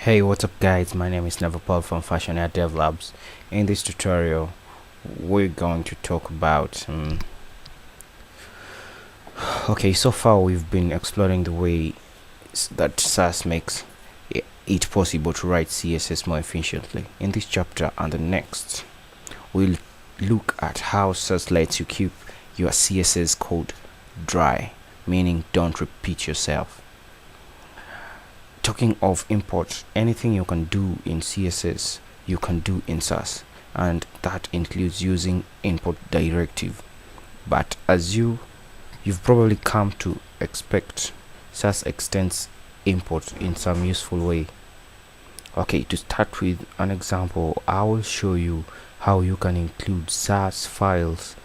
Hey, what's up guys, my name is Neverpaul from Fashion Art Dev Labs. In this tutorial we're going to talk about okay, so far we've been exploring the way that SASS makes it possible to write CSS more efficiently. In this chapter and the next, we'll look at how SASS lets you keep your CSS code dry, meaning don't repeat yourself. Talking of import, anything you can do in CSS you can do in SASS, and that includes using import directive. But as you've probably come to expect, SASS extends import in some useful way. Okay, to start with an example, I will show you how you can include SASS files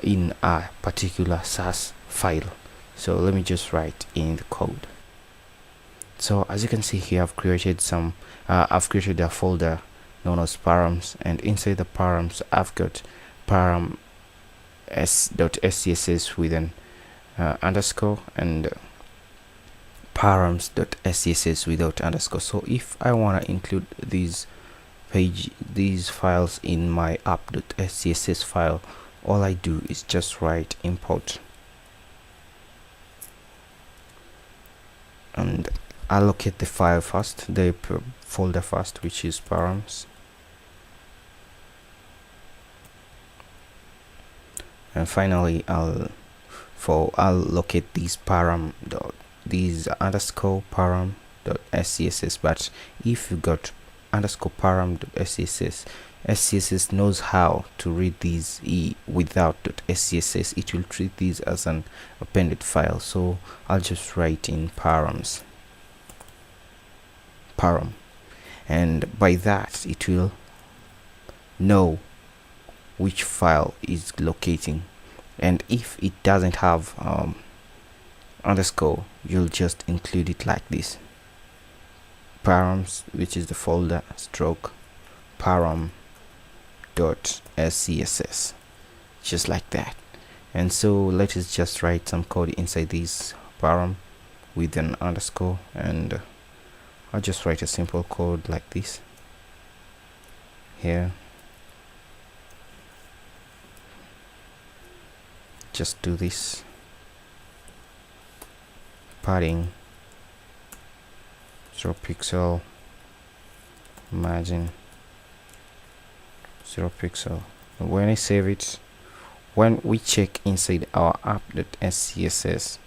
in a particular SASS file. So let me just write in the code. So as you can see here, I've created a folder known as params, and inside the params I've got param s.scss with an underscore and params.scss without underscore. So if I want to include these files in my app.scss file, all I do is just write import and allocate the file first, the folder first, which is params, and finally I'll locate these underscore param.scss. But if you got underscore param.scss, SCSS knows how to read these without .scss. It will treat these as an appended file, so I'll just write in param, and by that it will know which file is locating. And if it doesn't have underscore, you'll just include it like this: params, which is the folder, stroke param.scss, just like that. And so let us just write some code inside this param with an underscore, and I'll just write a simple code like this here. Just do this: padding 0 pixel, margin 0 pixel. And when I save it, when we check inside our app.scss,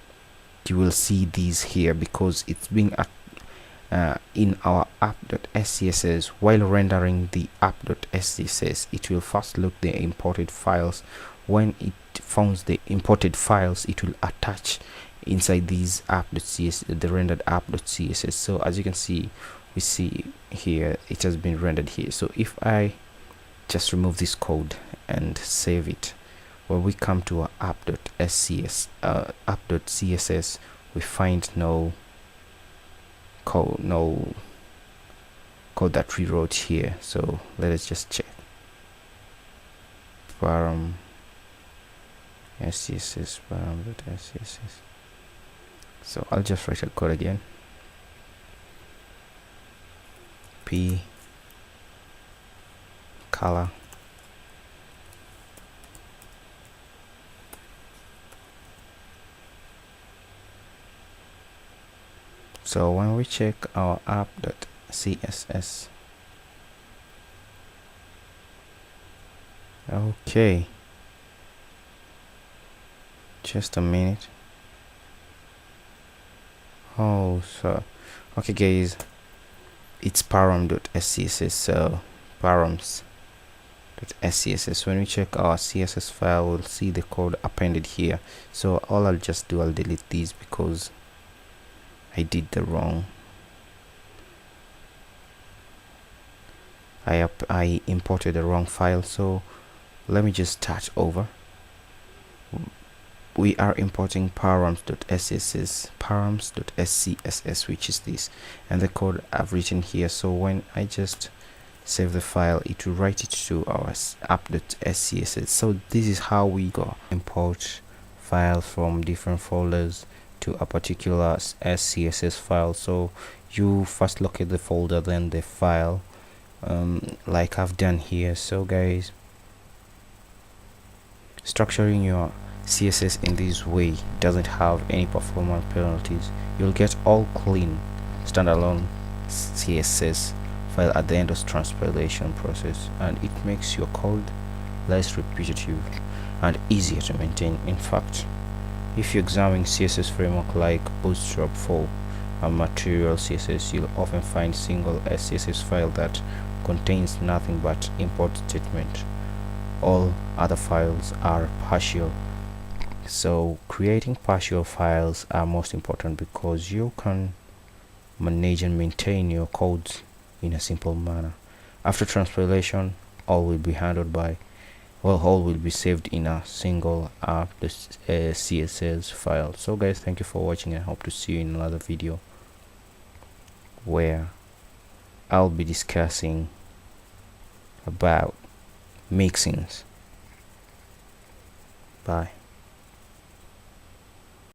you will see these here because it's being in our app.scss. While rendering the app.scss, it will first look the imported files. When it finds the imported files, it will attach inside these app.css, the rendered app.css. So as you can see, we see here it has been rendered here. So if I just remove this code and save it, when we come to our app.css, we find no code that we wrote here. So let us just check param scss param.scss. So I'll just write a code again: p color so when we check our app.css, okay, just a minute. Oh, so okay guys, it's param.scss, so params.scss. when we check our css file, we'll see the code appended here. So all I'll just do, I'll delete these because I did the wrong, I imported the wrong file. So let me just start over. We are importing params.scss, which is this, and the code I've written here. So when I just save the file, it will write it to our app.scss. So this is how we import files from different folders to a particular SCSS file. So you first locate the folder, then the file, like I've done here. So guys, structuring your CSS in this way doesn't have any performance penalties. You'll get all clean standalone CSS file at the end of transpilation process, and it makes your code less repetitive and easier to maintain. In fact, if you examine CSS framework like Bootstrap 4 and Material CSS, you'll often find single SCSS file that contains nothing but import statement. All other files are partial. So creating partial files are most important because you can manage and maintain your codes in a simple manner. After transpilation, all will be handled by, well, all will be saved in a single CSS file. So guys, thank you for watching, and I hope to see you in another video where I'll be discussing about mixins. Bye.